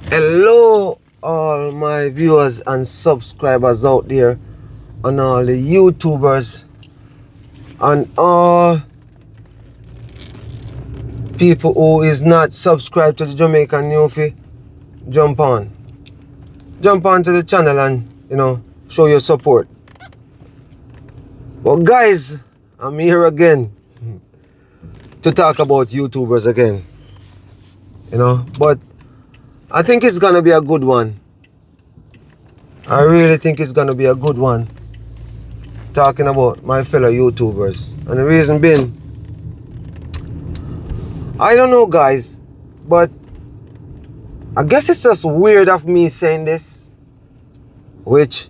Hello, all my viewers and subscribers out there, and all the YouTubers, and all people who is not subscribed to the Jamaican Newfie. Jump on, jump on to the channel and show your support. Well, guys, I'm here again to talk about YouTubers again. But I think it's gonna be a good one. I really think it's gonna be a good one. Talking about my fellow YouTubers, and the reason being, I don't know, guys, but I guess it's just weird of me saying this, which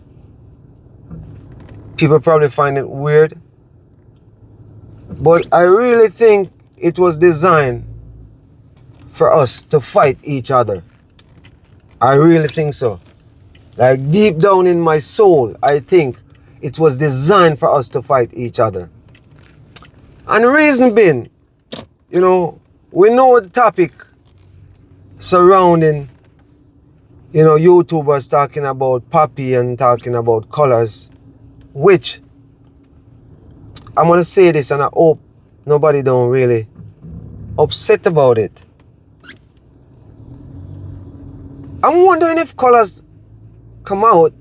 people probably find it weird, but I really think it was designed for us to fight each other. I really think so. Like deep down in my soul, I think it was designed for us to fight each other. And the reason being, we know the topic surrounding, YouTubers talking about Papi and talking about COLAZ, which I'm gonna say this and I hope nobody don't really upset about it. I'm wondering if COLAZ come out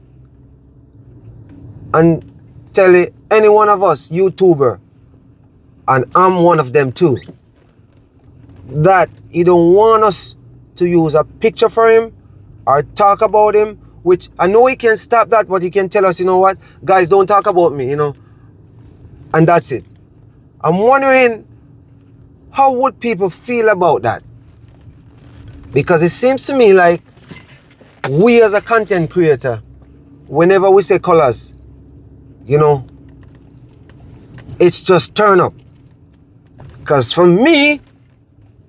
and tell any one of us YouTuber, and I'm one of them too, that he don't want us to use a picture for him or talk about him, which I know he can stop that, but he can tell us, you know what, guys, don't talk about me, and that's it. I'm wondering how would people feel about that, because it seems to me like we as a content creator, whenever we say COLAZ, it's just turn up. Because for me,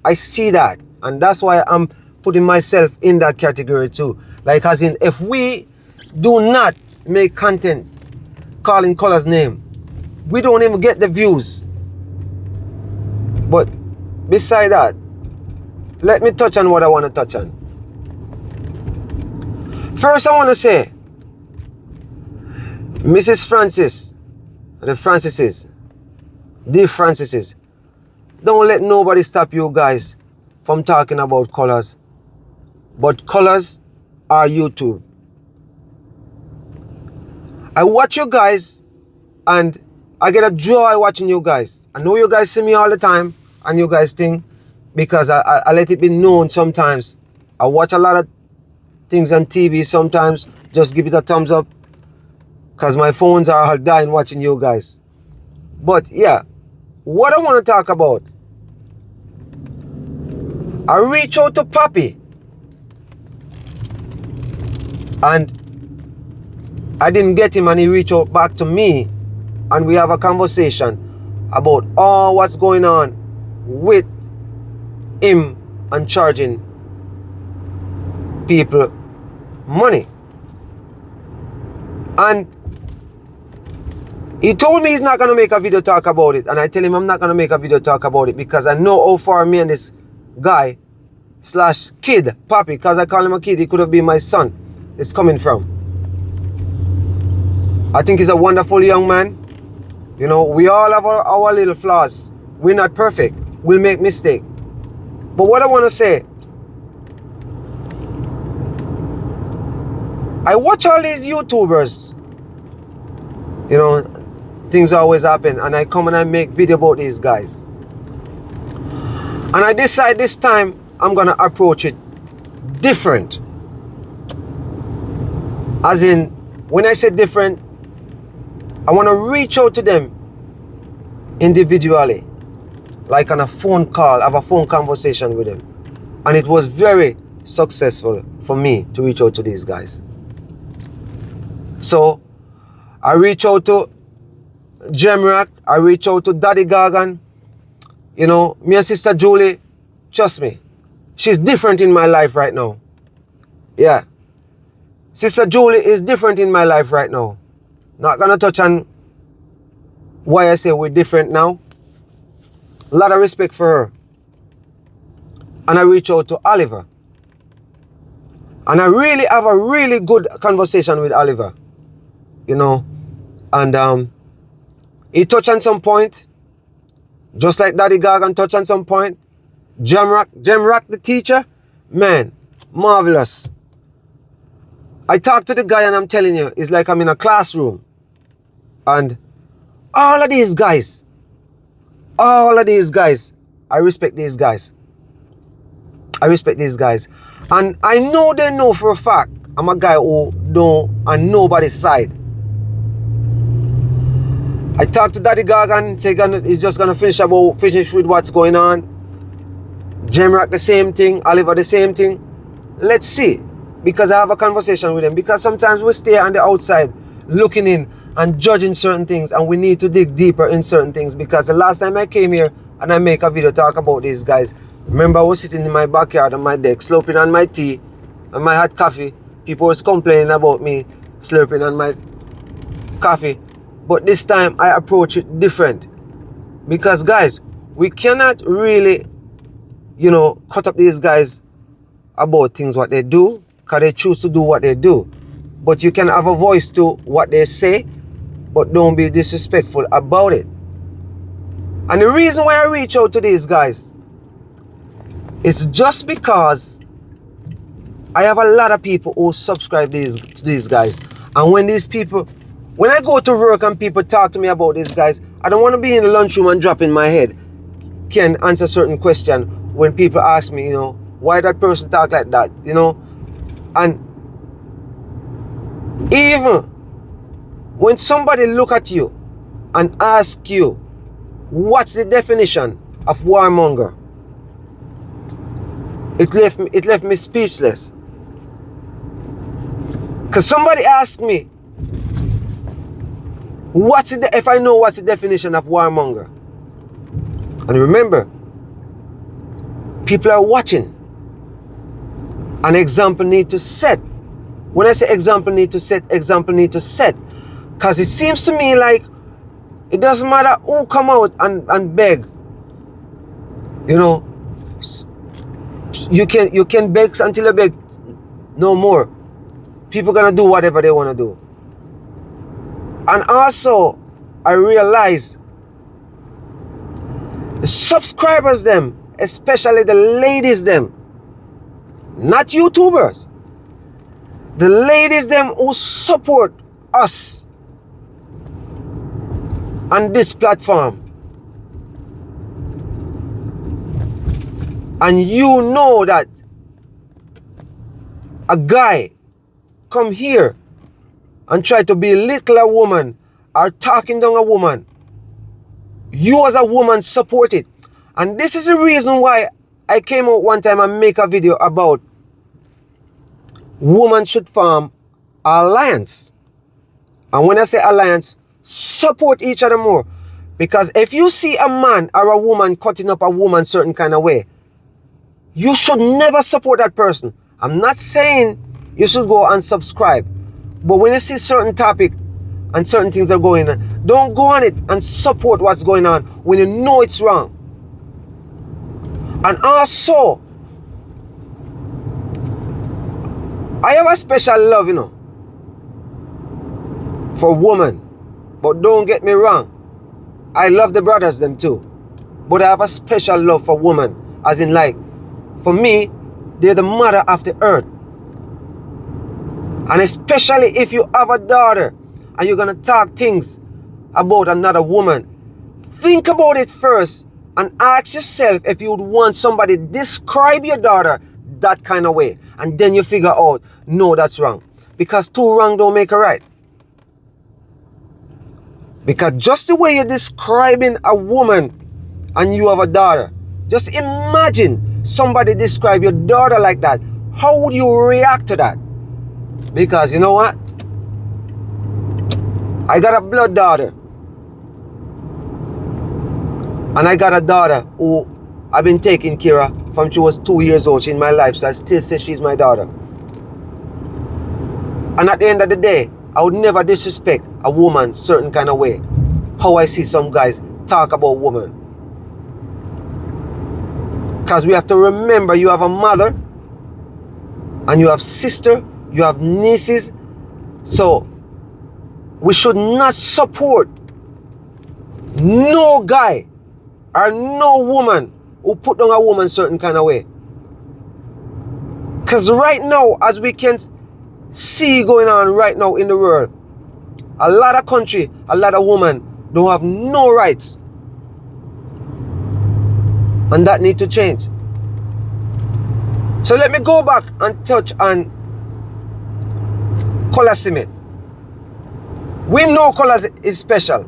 I see that, and that's why I'm putting myself in that category too. Like, as in, if we do not make content calling COLAZ name, we don't even get the views. But beside that, let me touch on what I want to touch on. First, I want to say, Mrs. Francis, the Francises, don't let nobody stop you guys from talking about COLAZ. But COLAZ are YouTube. I watch you guys and I get a joy watching you guys. I know you guys see me all the time and you guys think, because I let it be known sometimes. I watch a lot of things on TV sometimes, just give it a thumbs up, because my phones are all dying watching you guys. But yeah, what I want to talk about, I reach out to Papi and I didn't get him, and he reached out back to me, and we have a conversation about all what's going on with him and charging people money. And he told me he's not going to make a video talk about it, and I tell him I'm not going to make a video talk about it, because I know how far me and this guy slash kid, Papi, because I call him a kid, he could have been my son, is coming from. I think he's a wonderful young man. We all have our little flaws. We're not perfect. We'll make mistakes. But what I want to say, I watch all these YouTubers. Things always happen, and I come and I make video about these guys. And I decide this time I'm going to approach it different. As in, when I say different, I want to reach out to them individually, like on a phone call, have a phone conversation with them. And it was very successful for me to reach out to these guys. So I reach out to Jamrock, I reach out to Daddy Gargan. Me and Sister Julie, trust me, she's different in my life right now. Yeah. Sister Julie is different in my life right now. Not gonna touch on why I say we're different now. A lot of respect for her. And I reach out to Oliver. And I really have a really good conversation with Oliver, you know. And he touched on some point, just like Daddy Gargan touched on some point. Jamrock the teacher, man, marvelous. I talked to the guy and I'm telling you, it's like I'm in a classroom. And all of these guys, I respect these guys. And I know they know for a fact I'm a guy who don't on nobody's side. I talked to Daddy Gargan, say he's just gonna finish with what's going on. Jamrock the same thing, Oliver the same thing. Let's see. Because I have a conversation with them. Because sometimes we stay on the outside looking in and judging certain things, and we need to dig deeper in certain things. Because the last time I came here and I make a video talk about these guys, remember I was sitting in my backyard on my deck slurping on my tea and my hot coffee. People was complaining about me slurping on my coffee. But this time I approach it different. Because guys, we cannot really, you know, cut up these guys about things what they do, because they choose to do what they do. But you can have a voice to what they say, but don't be disrespectful about it. And the reason why I reach out to these guys, it's just because I have a lot of people who subscribe to these guys. And when I go to work and people talk to me about these guys, I don't want to be in the lunchroom and drop in my head, can answer certain question when people ask me, you know, why that person talk like that, you know. And even when somebody look at you and ask you, what's the definition of warmonger? It left me speechless. Because somebody asked me, if I know what's the definition of warmonger. And remember, people are watching. An example need to set. When I say example need to set. Because it seems to me like it doesn't matter who come out and beg. You know, you can beg until you beg no more. People gonna do whatever they want to do. And also, I realize the subscribers them, especially the ladies them, not YouTubers, the ladies them who support us on this platform. And you know that a guy come here and try to belittle a woman or talking down a woman, you as a woman support it. And this is the reason why I came out one time and make a video about women should form alliance. And when I say alliance, support each other more. Because if you see a man or a woman cutting up a woman certain kind of way, you should never support that person. I'm not saying you should go and subscribe. But when you see certain topic and certain things are going on, don't go on it and support what's going on when you know it's wrong. And also, I have a special love, you know, for women. But don't get me wrong, I love the brothers them too. But I have a special love for women. As in, like, for me, they're the mother of the earth. And especially if you have a daughter and you're going to talk things about another woman, think about it first and ask yourself if you would want somebody to describe your daughter that kind of way. And then you figure out, no, that's wrong. Because two wrong don't make a right. Because just the way you're describing a woman and you have a daughter, just imagine somebody describe your daughter like that. How would you react to that? Because you know what? I got a blood daughter. And I got a daughter who I've been taking care of from she was 2 years old. She's in my life, so I still say she's my daughter. And at the end of the day, I would never disrespect a woman certain kind of way. How I see some guys talk about women. Because we have to remember you have a mother and you have sister, you have nieces. So we should not support no guy or no woman who put down a woman certain kind of way. Because right now, as we can see going on right now in the world, a lot of country, a lot of women don't have no rights. And that need to change. So let me go back and touch on Colazsmithtv. We know COLAZ is special.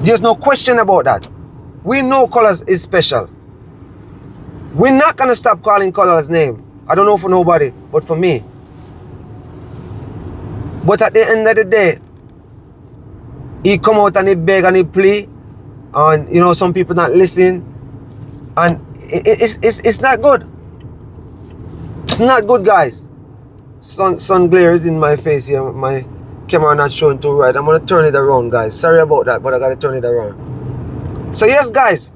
There's no question about that. We know COLAZ is special. We're not going to stop calling COLAZ's name. I don't know for nobody, but for me. But at the end of the day, he come out and he beg and he plea. And, you know, some people not listening. And it's not good. It's not good, guys. Sun glare is in my face here. My camera not showing too right. I'm going to turn it around, guys. Sorry about that, but I got to turn it around. So yes, guys.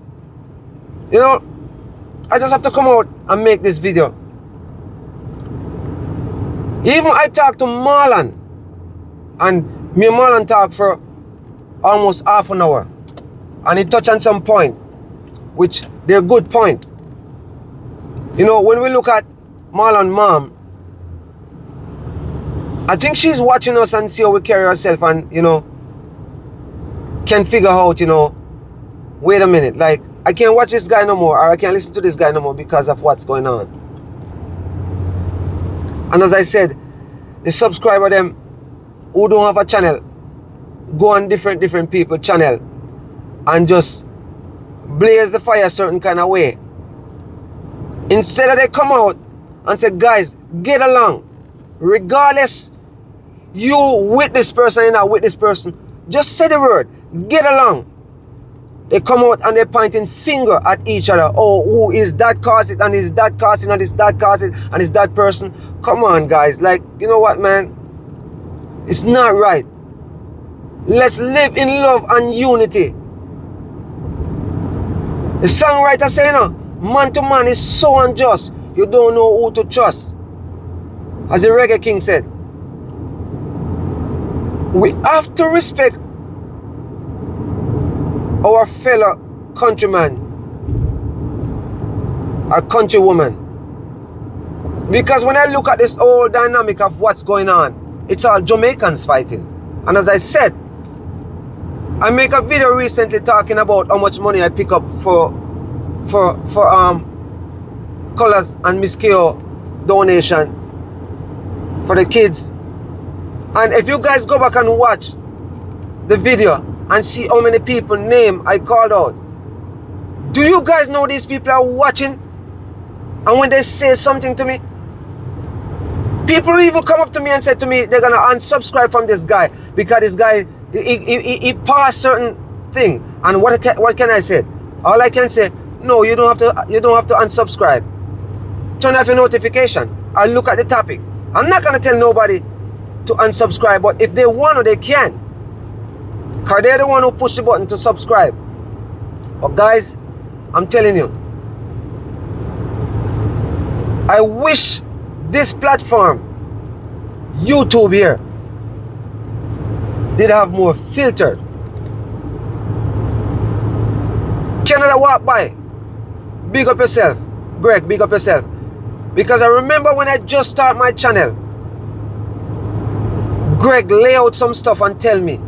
You know, I just have to come out and make this video. Even I talked to Marlon. And me and Marlon talked for almost half an hour. And he touched on some point, which they're good points. You know, when we look at Marlon's mom, I think she's watching us and see how we carry ourselves and, you know, can figure out, you know, wait a minute, like, I can't watch this guy no more, or I can't listen to this guy no more because of what's going on. And as I said, the subscriber them who don't have a channel, go on different people channel and just blaze the fire a certain kind of way. Instead of they come out and say, guys, get along. Regardless, you with this person, you're not with this person, just say the word, get along. They come out and they're pointing finger at each other. Oh, who is that cause it, and is that causing, and is that causing, and is that person? Come on, guys. Like, you know what, man? It's not right. Let's live in love and unity. The songwriter saying, man to man is so unjust. You don't know who to trust. As the Reggae King said, we have to respect our fellow countryman, our countrywoman. Because when I look at this whole dynamic of what's going on, it's all Jamaicans fighting. And as I said, I make a video recently talking about how much money I pick up for COLAZ and Miss Keo donation for the kids. And if you guys go back and watch the video and see how many people name I called out, do you guys know these people are watching? And when they say something to me, people even come up to me and say to me they're gonna unsubscribe from this guy because this guy he passed certain thing. And what can I say? All I can say, no, you don't have to unsubscribe. Turn off your notification or look at the topic. I'm not gonna tell nobody to unsubscribe, but if they want to, they can. Because they're the one who push the button to subscribe. But guys, I'm telling you, I wish this platform, YouTube here, did have more filtered. Canada walk by. Big up yourself. Greg, big up yourself. Because I remember when I just started my channel, Greg lay out some stuff and tell me.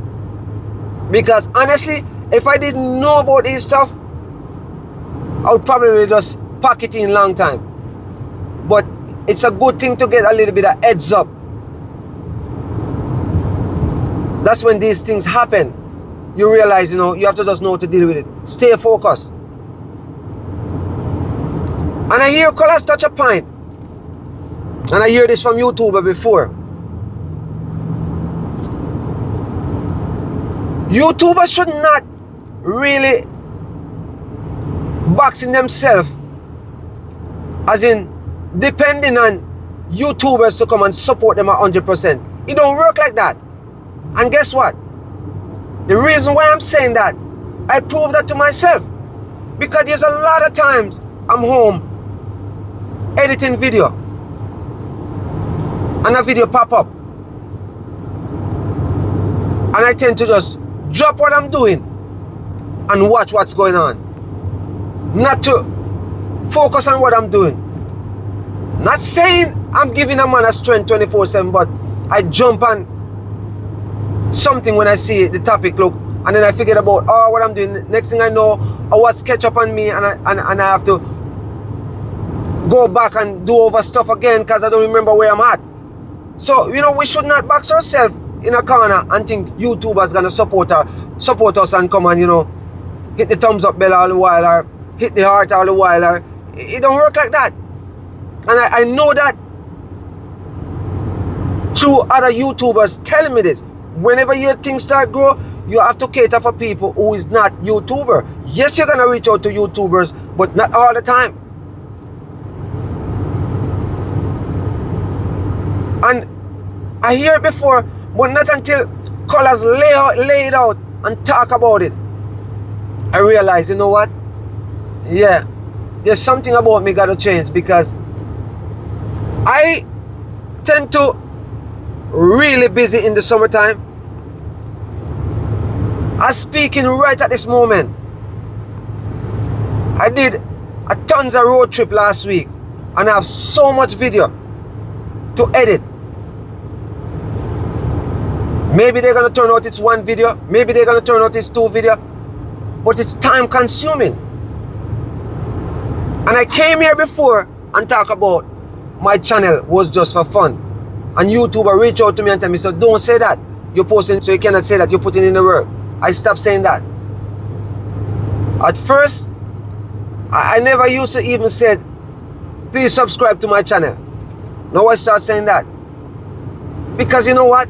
Because honestly, if I didn't know about this stuff, I would probably just pack it in long time. But it's a good thing to get a little bit of heads up. That's when these things happen. You realize, you know, you have to just know how to deal with it. Stay focused. And I hear COLAZ touch a point. And I hear this from YouTuber before. YouTubers should not really boxing themselves, as in depending on YouTubers to come and support them 100%. It don't work like that. And guess what? The reason why I'm saying that, I prove that to myself. Because there's a lot of times I'm home editing video and a video pop up, and I tend to just drop what I'm doing and watch what's going on, not to focus on what I'm doing. Not saying I'm giving a man a strength 24/7, but I jump on something when I see the topic look, and then I forget about what I'm doing. Next thing I know, what's catch up on me, and I have to go back and do over stuff again because I don't remember where I'm at. So, you know, we should not box ourselves in a corner and think YouTubers gonna support us and come and, you know, hit the thumbs up bell all the while, or hit the heart all the while, or it don't work like that. And I know that through other YouTubers telling me this. Whenever your things start grow, you have to cater for people who is not YouTuber. Yes, you're gonna reach out to YouTubers, but not all the time. And I hear it before, but not until COLAZ lay it out and talk about it, I realize, you know what? Yeah, there's something about me gotta change, because I tend to really busy in the summertime. I'm speaking right at this moment. I did a tons of road trip last week, and I have so much video to edit. Maybe they're gonna turn out it's one video, maybe they're gonna turn out it's two video, but it's time consuming. And I came here before and talk about my channel was just for fun. And YouTuber reach out to me and tell me, so don't say that. You're posting, so you cannot say that. You're putting in the work. I stopped saying that. At first, I never used to even say, please subscribe to my channel. Now I start saying that. Because you know what?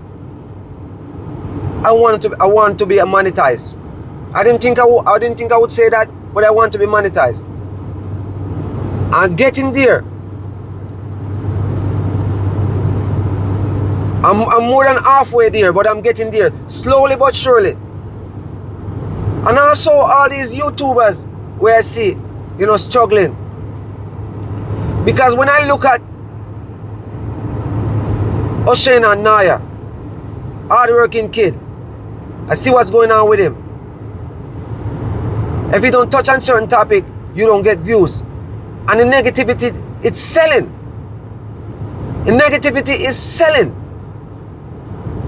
I want to be monetized. I didn't think I would say that, but I want to be monetized. I'm getting there. I'm more than halfway there, but I'm getting there. Slowly but surely. And also all these YouTubers where I see, you know, struggling. Because when I look at O'Shane and Naya, hard-working kid, I see what's going on with him. If you don't touch on certain topic, you don't get views. And the negativity, it's selling. The negativity is selling.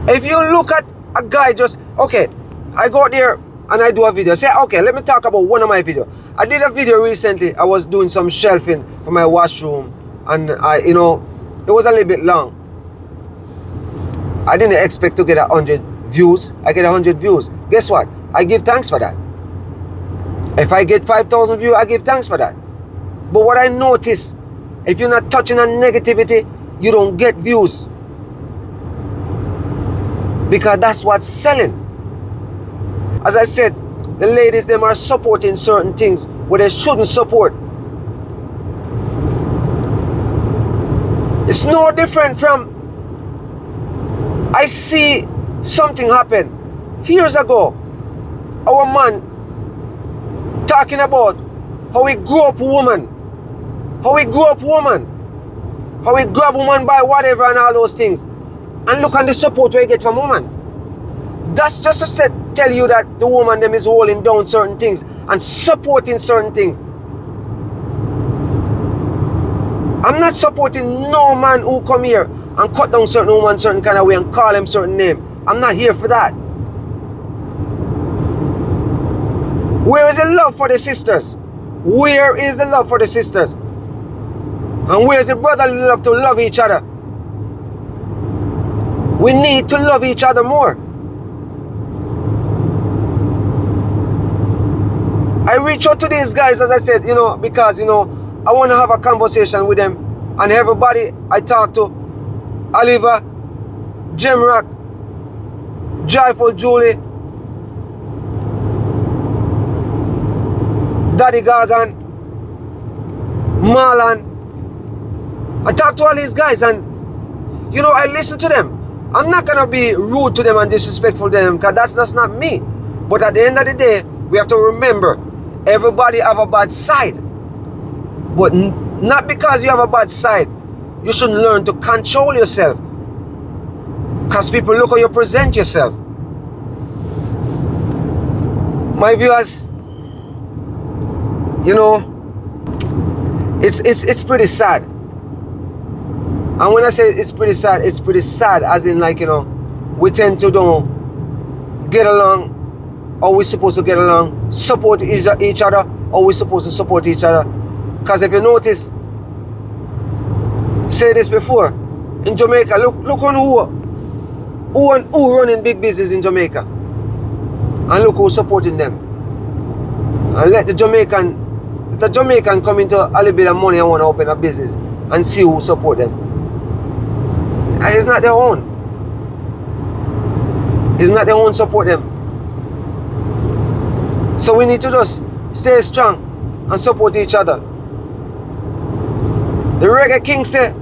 If you look at a guy just, okay, I go there and I do a video. Say, okay, let me talk about one of my videos. I did a video recently. I was doing some shelving for my washroom, and you know, it was a little bit long. I didn't expect to get 100 views. I get 100 views. Guess what? I give thanks for that. If I get 5,000 views, I give thanks for that. But what I notice, if you're not touching on negativity, you don't get views. Because that's what's selling. As I said, the ladies, them are supporting certain things where they shouldn't support. It's no different from, I see something happen years ago. Our man talking about how we grew up woman, how we grew up woman, how we grab woman by whatever and all those things. And look at the support we get from woman. That's just to tell you that the woman them is holding down certain things and supporting certain things. I'm not supporting no man who come here and cut down certain woman certain kind of way and call them certain name. I'm not here for that. Where is the love for the sisters? Where is the love for the sisters? And where is the brotherly love to love each other? We need to love each other more. I reach out to these guys, as I said, you know, because, you know, I want to have a conversation with them. And everybody I talk to, Oliver, Jemrock, Joyful Julie, Daddy Gargan, Marlon. I talk to all these guys and, you know, I listen to them. I'm not going to be rude to them and disrespectful to them, because that's not me. But at the end of the day, we have to remember, everybody have a bad side. But Not because you have a bad side. You should learn to control yourself. Because people look how you present yourself. My viewers, you know, it's pretty sad. And when I say it's pretty sad as in, like, you know, we tend to don't get along or we're supposed to get along, support each other, or we're supposed to support each other. Because if you notice, say this before, in Jamaica, look on who running big business in Jamaica, and look who's supporting them. And let the Jamaican come into a little bit of money and want to open a business and see who support them. And it's not their own. It's not their own support them. So we need to just stay strong and support each other. The Reggae King said,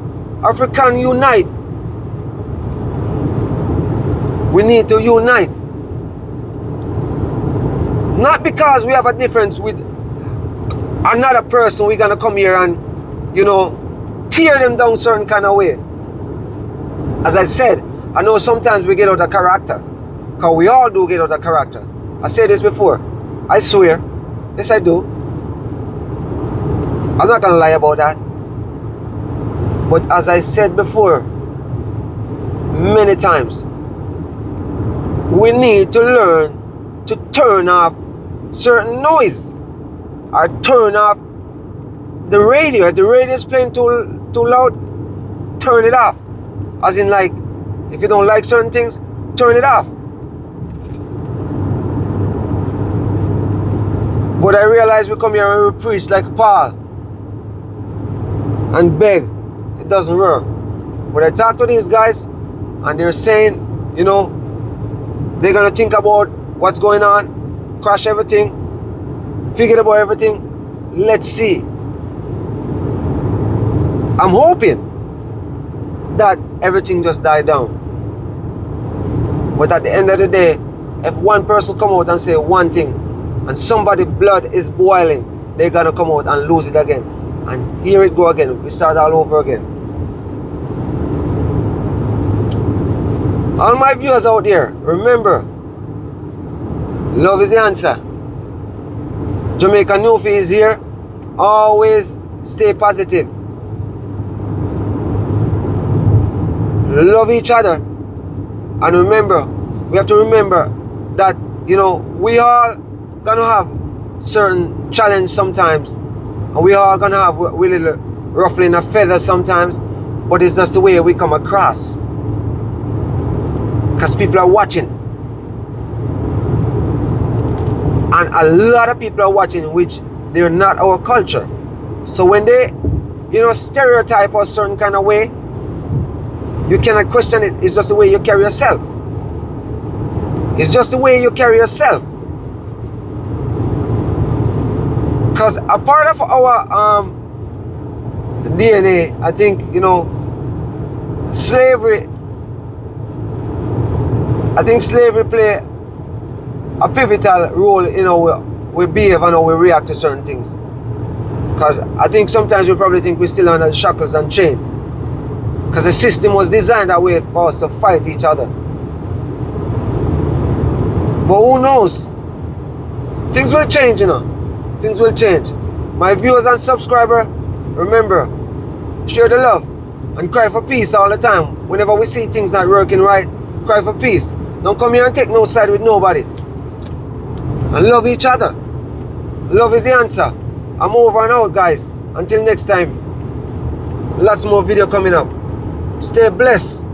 African unite. We need to unite. Not because we have a difference with another person, we're gonna come here and, you know, tear them down certain kind of way. As I said, I know sometimes we get out of character. Because we all do get out of character. I said this before. I swear. Yes, I do. I'm not gonna lie about that. But as I said before, many times, we need to learn to turn off certain noise, or turn off the radio. If the radio is playing too loud, turn it off. As in, like, if you don't like certain things, turn it off. But I realize we come here and we preach like Paul and beg. It doesn't work. But I talk to these guys and they're saying, you know, they're gonna think about what's going on, crash everything, forget about everything. Let's see. I'm hoping that everything just died down. But at the end of the day, if one person come out and say one thing, and somebody's blood is boiling, they're gonna come out and lose it again. And here it go again. We start all over again. All my viewers out there, remember, love is the answer. Jamaican Newfie is here. Always stay positive. Love each other. And remember, we have to remember that, you know, we all gonna have certain challenge sometimes. And we all gonna have we little ruffling a feather sometimes. But it's just the way we come across. Because people are watching. And a lot of people are watching which they're not our culture. So when they, you know, stereotype us certain kind of way, you cannot question it. It's just the way you carry yourself. It's just the way you carry yourself. Because a part of our DNA, I think, you know, slavery, I think slavery play a pivotal role in how we behave and how we react to certain things. Because I think sometimes we probably think we're still under the shackles and chain. Because the system was designed that way for us to fight each other. But who knows? Things will change, you know. Things will change. My viewers and subscribers, remember, share the love and cry for peace all the time. Whenever we see things not working right, cry for peace. Don't come here and take no side with nobody. And love each other. Love is the answer. I'm over and out, guys. Until next time. Lots more video coming up. Stay blessed.